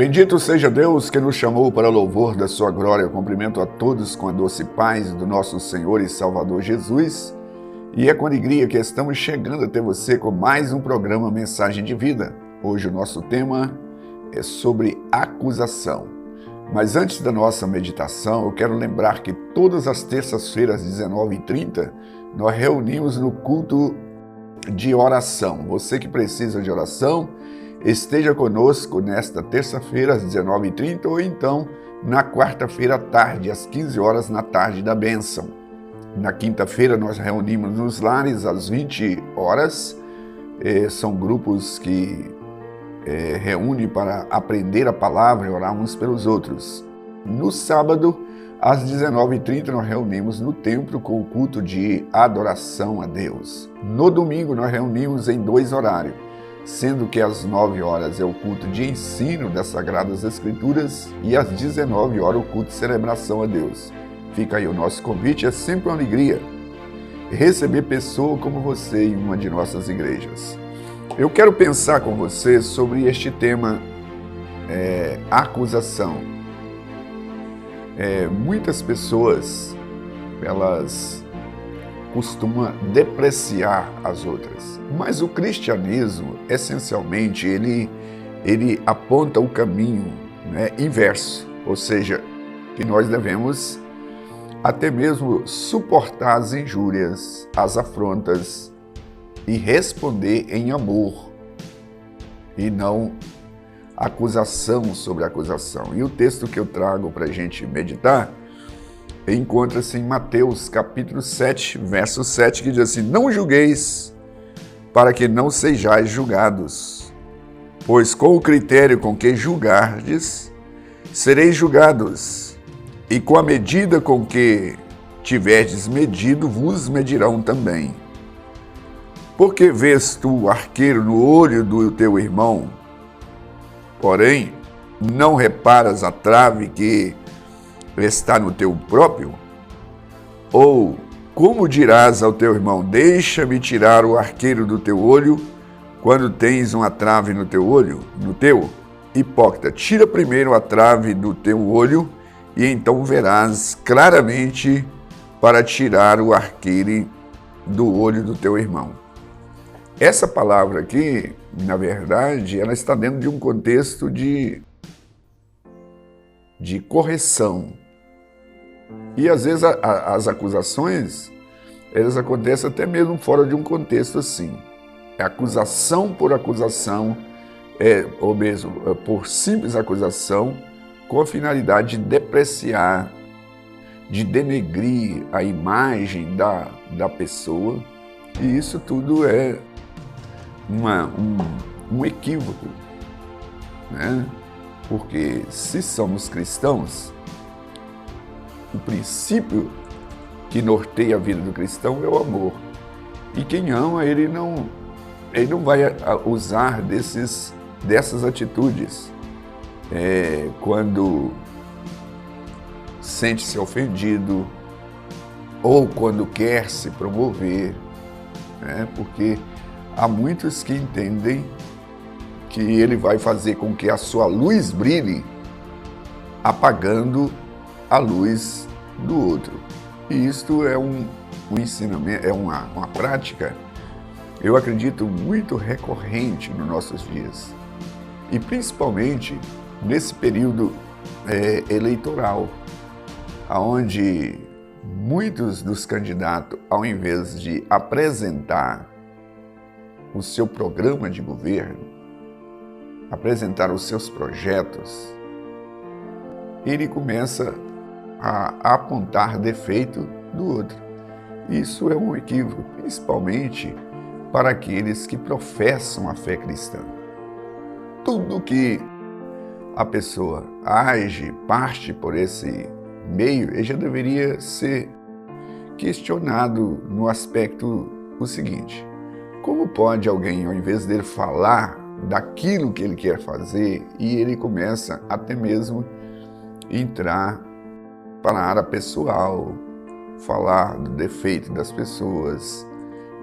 Bendito seja Deus que nos chamou para louvor da sua glória. Eu cumprimento a todos com a doce paz do nosso Senhor e Salvador Jesus. E é com alegria que estamos chegando até você com mais um programa Mensagem de Vida. Hoje o nosso tema é sobre acusação. Mas antes da nossa meditação, eu quero lembrar que todas as terças-feiras, às 19h30, nós reunimos no culto de oração. Você que precisa de oração, esteja conosco nesta terça-feira, às 19h30, ou então na quarta-feira à tarde, às 15 horas na tarde da bênção. Na quinta-feira nós reunimos nos lares às 20 horas. São grupos que reúnem para aprender a palavra e orar uns pelos outros. No sábado, às 19h30, nós reunimos no templo com o culto de adoração a Deus. No domingo, nós reunimos em 2 horários, sendo que às 9 horas é o culto de ensino das Sagradas Escrituras e às 19 horas o culto de celebração a Deus. Fica aí o nosso convite, é sempre uma alegria receber pessoa como você em uma de nossas igrejas. Eu quero pensar com você sobre este tema, acusação. Muitas pessoas, elas costumam depreciar as outras, mas o cristianismo, essencialmente, ele aponta o caminho, inverso, ou seja, que nós devemos até mesmo suportar as injúrias, as afrontas e responder em amor e não acusação sobre acusação. E o texto que eu trago para a gente meditar encontra-se em Mateus capítulo 7, verso 7, que diz assim: não julgueis para que não sejais julgados, pois com o critério com que julgardes, sereis julgados, e com a medida com que tiverdes medido, vos medirão também. Porque vês tu o arqueiro no olho do teu irmão, porém não reparas a trave que está no teu próprio? Ou como dirás ao teu irmão: deixa-me tirar o arqueiro do teu olho, quando tens uma trave no teu olho? No teu? Hipócrita, tira primeiro a trave do teu olho, e então verás claramente para tirar o arqueiro do olho do teu irmão. Essa palavra aqui, na verdade, ela está dentro de um contexto de correção. E às vezes as acusações, elas acontecem até mesmo fora de um contexto assim. É acusação por acusação, ou mesmo por simples acusação, com a finalidade de depreciar, de denegrir a imagem da pessoa. E isso tudo é um equívoco, né? Porque se somos cristãos, o princípio que norteia a vida do cristão é o amor. E quem ama, ele não vai usar dessas atitudes quando sente-se ofendido ou quando quer se promover, porque há muitos que entendem que ele vai fazer com que a sua luz brilhe apagando a luz do outro. E isto é um ensinamento, é uma prática, eu acredito, muito recorrente nos nossos dias. E principalmente nesse período eleitoral, onde muitos dos candidatos, ao invés de apresentar o seu programa de governo, apresentar os seus projetos, ele começa a apontar defeito do outro. Isso é um equívoco, principalmente para aqueles que professam a fé cristã. Tudo que a pessoa age, parte por esse meio, ele já deveria ser questionado no aspecto o seguinte: como pode alguém, ao invés dele falar daquilo que ele quer fazer, e ele começa até mesmo entrar para a área pessoal, falar do defeito das pessoas?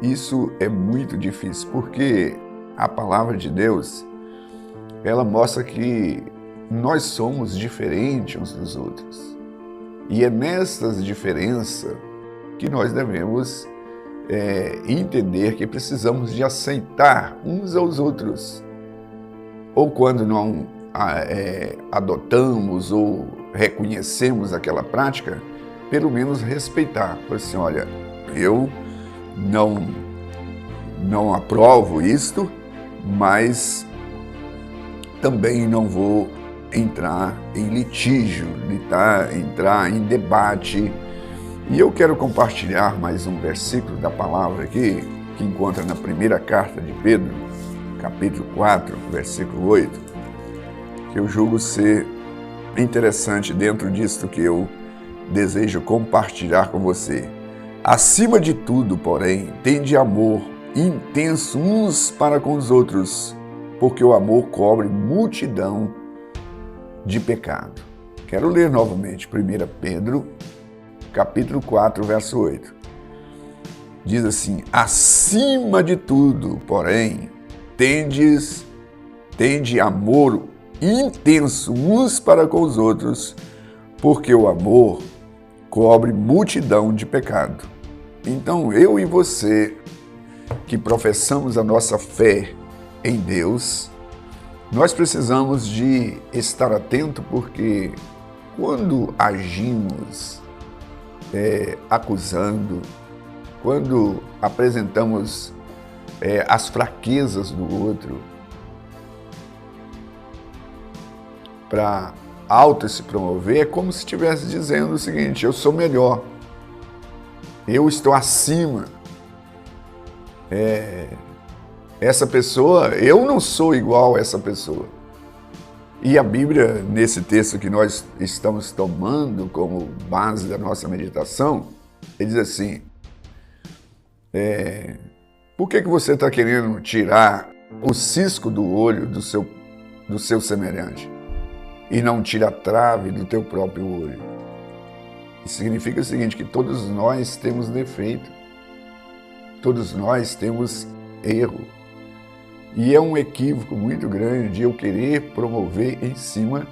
Isso é muito difícil, porque a palavra de Deus, ela mostra que nós somos diferentes uns dos outros. E é nessas diferenças que nós devemos entender que precisamos de aceitar uns aos outros. Ou quando não adotamos ou reconhecemos aquela prática, pelo menos respeitar. Assim, olha, eu não aprovo isto, mas também não vou entrar em litígio, entrar em debate. E eu quero compartilhar mais um versículo da palavra aqui, que encontra na primeira carta de Pedro, capítulo 4, versículo 8, que eu julgo ser interessante dentro disto que eu desejo compartilhar com você. Acima de tudo, porém, tende amor intenso uns para com os outros, porque o amor cobre multidão de pecado. Quero ler novamente 1 Pedro, capítulo 4, verso 8. Diz assim: acima de tudo, porém, tende amor intenso uns para com os outros, porque o amor cobre multidão de pecado. Então, eu e você, que professamos a nossa fé em Deus, nós precisamos de estar atento, porque quando agimos acusando, quando apresentamos as fraquezas do outro para se promover, é como se estivesse dizendo o seguinte: eu sou melhor, eu estou acima. Essa pessoa, eu não sou igual a essa pessoa. E a Bíblia, nesse texto que nós estamos tomando como base da nossa meditação, ele diz assim: por que você está querendo tirar o cisco do olho do seu semelhante e não tira a trave do teu próprio olho? Isso significa o seguinte, que todos nós temos defeito, todos nós temos erro. E é um equívoco muito grande eu querer promover em cima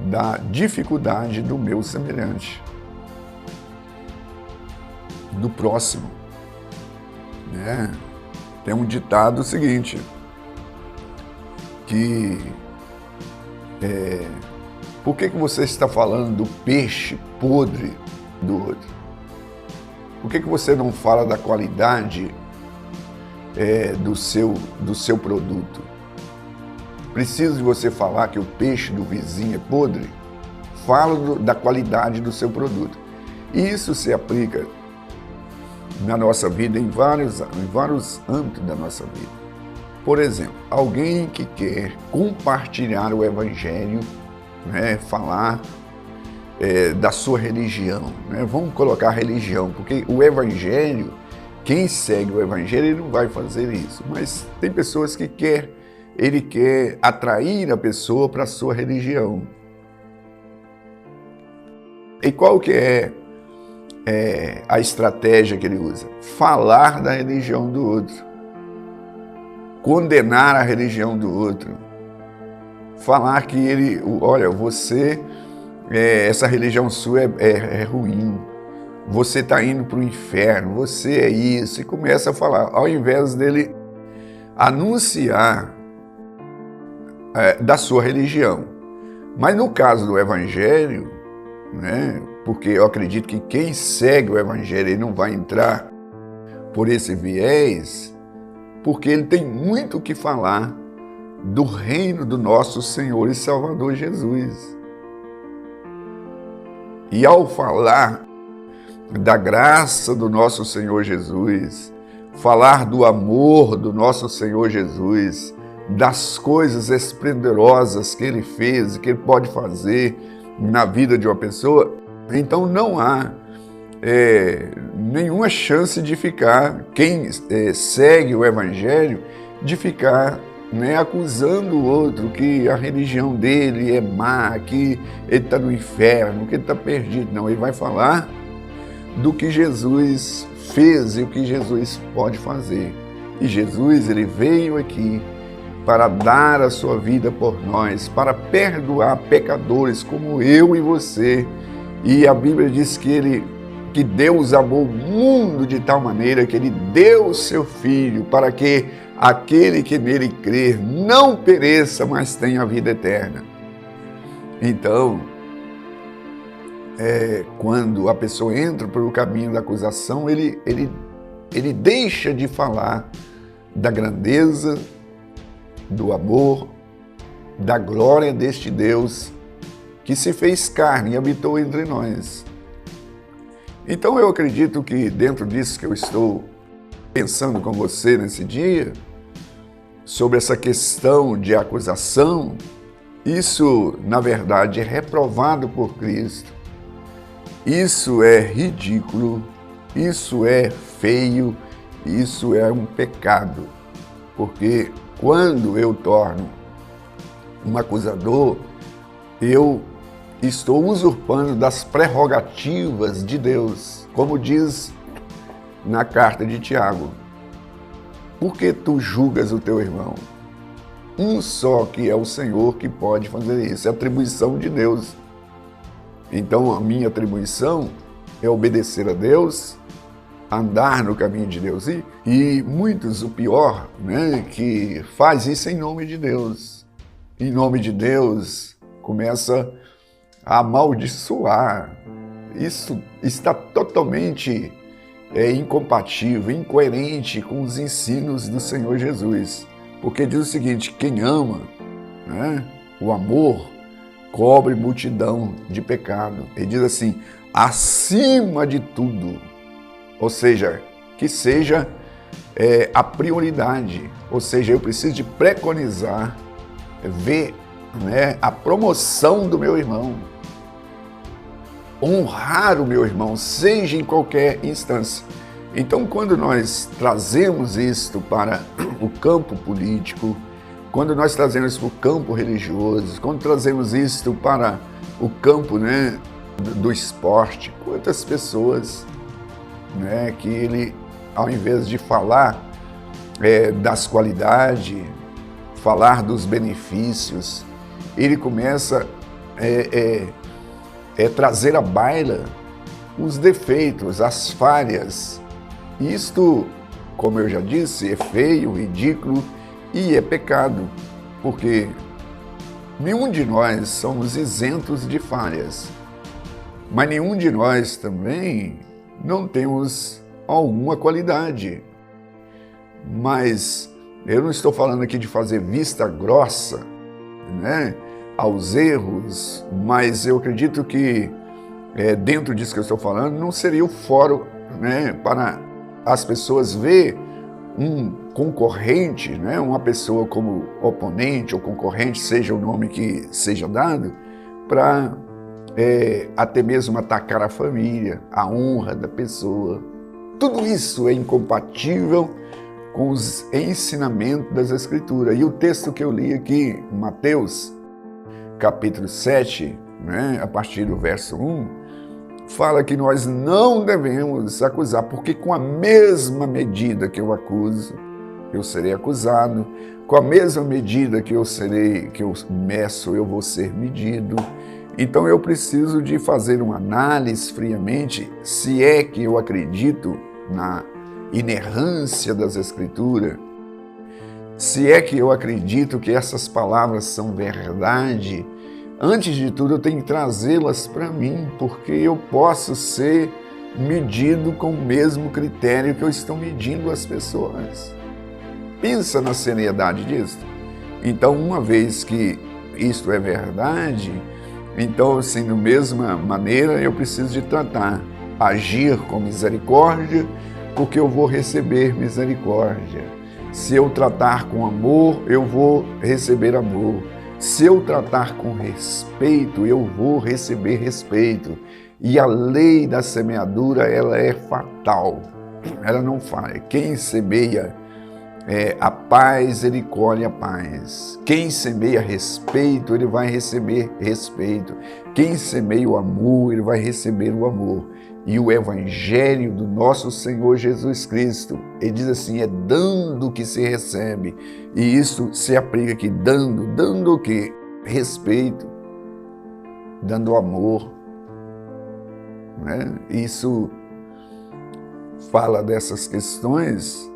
da dificuldade do meu semelhante, do próximo. Tem um ditado seguinte, que por que você está falando do peixe podre do outro? Por que você não fala da qualidade do seu produto? Precisa de você falar que o peixe do vizinho é podre? Fala da qualidade do seu produto. E isso se aplica na nossa vida em vários âmbitos da nossa vida. Por exemplo, alguém que quer compartilhar o Evangelho, falar da sua religião, vamos colocar religião, porque o Evangelho, quem segue o Evangelho, ele não vai fazer isso. Mas tem pessoas que ele quer atrair a pessoa para a sua religião. E qual que é a estratégia que ele usa? Falar da religião do outro. Condenar a religião do outro. Falar que olha, essa religião sua é ruim. Você está indo para o inferno, você é isso, e começa a falar, ao invés dele anunciar da sua religião. Mas no caso do Evangelho, porque eu acredito que quem segue o Evangelho ele não vai entrar por esse viés, porque ele tem muito o que falar do reino do nosso Senhor e Salvador Jesus. E ao falar da graça do nosso Senhor Jesus, falar do amor do nosso Senhor Jesus, das coisas esplendorosas que Ele fez e que Ele pode fazer na vida de uma pessoa, então não há nenhuma chance de ficar, quem segue o Evangelho, de ficar acusando o outro que a religião dele é má, que ele está no inferno, que ele está perdido. Não, ele vai falar do que Jesus fez e o que Jesus pode fazer. E Jesus, ele veio aqui para dar a sua vida por nós, para perdoar pecadores como eu e você. E a Bíblia diz que Deus amou o mundo de tal maneira que Ele deu o seu Filho para que aquele que nele crer não pereça, mas tenha a vida eterna. Então, quando a pessoa entra pelo caminho da acusação, ele deixa de falar da grandeza, do amor, da glória deste Deus que se fez carne e habitou entre nós. Então eu acredito que dentro disso que eu estou pensando com você nesse dia, sobre essa questão de acusação, isso na verdade é reprovado por Cristo. Isso é ridículo, isso é feio, isso é um pecado, porque quando eu torno um acusador, eu estou usurpando das prerrogativas de Deus, como diz na carta de Tiago. Por que tu julgas o teu irmão? Um só que é o Senhor que pode fazer isso, é atribuição de Deus. Então a minha atribuição é obedecer a Deus, andar no caminho de Deus. E muitos, o pior, né, que faz isso em nome de Deus. Em nome de Deus, começa a amaldiçoar. Isso está totalmente incompatível, incoerente com os ensinos do Senhor Jesus. Porque diz o seguinte, quem ama, né, o amor cobre multidão de pecado. Ele diz assim, acima de tudo, ou seja, que seja a prioridade, ou seja, eu preciso de preconizar, ver, né, a promoção do meu irmão, honrar o meu irmão, seja em qualquer instância. Então, quando nós trazemos isto para o campo político, quando nós trazemos para o campo religioso, quando trazemos isto para o campo, né, do esporte, quantas pessoas, né, que ele, ao invés de falar das qualidades, falar dos benefícios, ele começa trazer à baila os defeitos, as falhas. Isto, como eu já disse, é feio, ridículo e é pecado, porque nenhum de nós somos isentos de falhas, mas nenhum de nós também não temos alguma qualidade. Mas eu não estou falando aqui de fazer vista grossa, né, aos erros, mas eu acredito que dentro disso que eu estou falando, não seria o fórum, né, para as pessoas ver um concorrente, né, uma pessoa como oponente ou concorrente, seja o nome que seja dado, para até mesmo atacar a família, a honra da pessoa. Tudo isso é incompatível com os ensinamentos das Escrituras. E o texto que eu li aqui, Mateus, capítulo 7, né, a partir do verso 1, fala que nós não devemos acusar, porque com a mesma medida que eu acuso, eu serei acusado, com a mesma medida que eu meço, eu vou ser medido. Então eu preciso de fazer uma análise friamente, se é que eu acredito na inerrância das Escrituras, se é que eu acredito que essas palavras são verdade. Antes de tudo, eu tenho que trazê-las para mim, porque eu posso ser medido com o mesmo critério que eu estou medindo as pessoas. Pensa na seriedade disso. Então, uma vez que isto é verdade, então, assim, da mesma maneira, eu preciso de tratar, agir com misericórdia, porque eu vou receber misericórdia. Se eu tratar com amor, eu vou receber amor. Se eu tratar com respeito, eu vou receber respeito. E a lei da semeadura, ela é fatal. Ela não falha. Quem semeia a paz, ele colhe a paz. Quem semeia respeito, ele vai receber respeito. Quem semeia o amor, ele vai receber o amor. E o evangelho do nosso Senhor Jesus Cristo, ele diz assim, é dando que se recebe. E isso se aplica aqui, dando o quê? Respeito, dando amor. Né? Isso fala dessas questões,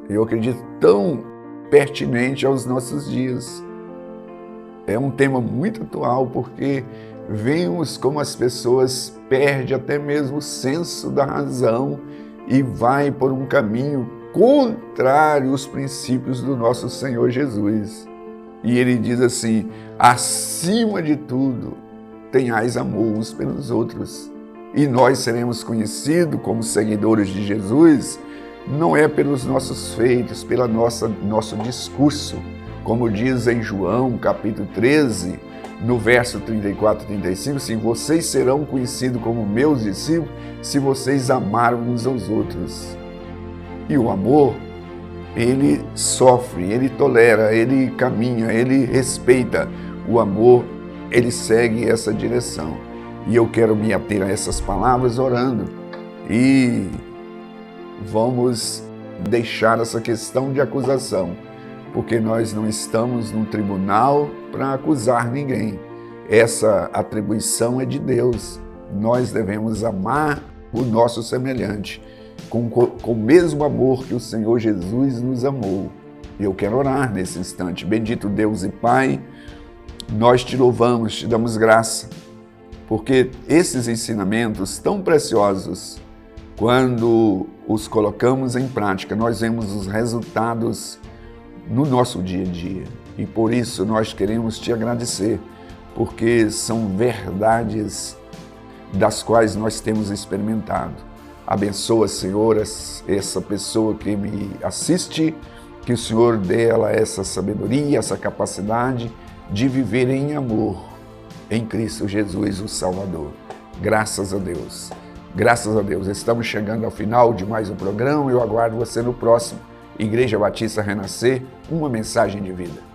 eu acredito, tão pertinente aos nossos dias. É um tema muito atual, porque vemos como as pessoas perdem até mesmo o senso da razão e vai por um caminho contrário aos princípios do nosso Senhor Jesus. E ele diz assim, acima de tudo, tenhais amor uns pelos outros. E nós seremos conhecidos como seguidores de Jesus, não é pelos nossos feitos, pelo nosso discurso, como diz em João, capítulo 13, no verso 34 e 35, assim, vocês serão conhecidos como meus discípulos se vocês amarem uns aos outros. E o amor, ele sofre, ele tolera, ele caminha, ele respeita. O amor, ele segue essa direção. E eu quero me ater a essas palavras orando. E vamos deixar essa questão de acusação, porque nós não estamos num tribunal para acusar ninguém. Essa atribuição é de Deus. Nós devemos amar o nosso semelhante com o mesmo amor que o Senhor Jesus nos amou. E eu quero orar nesse instante. Bendito Deus e Pai, nós te louvamos, te damos graça, porque esses ensinamentos tão preciosos, quando os colocamos em prática, nós vemos os resultados no nosso dia a dia. E por isso nós queremos te agradecer, porque são verdades das quais nós temos experimentado. Abençoa, Senhor, essa pessoa que me assiste, que o Senhor dê ela essa sabedoria, essa capacidade de viver em amor em Cristo Jesus, o Salvador. Graças a Deus. Graças a Deus. Estamos chegando ao final de mais um programa. Eu aguardo você no próximo. Igreja Batista Renascer, uma mensagem de vida.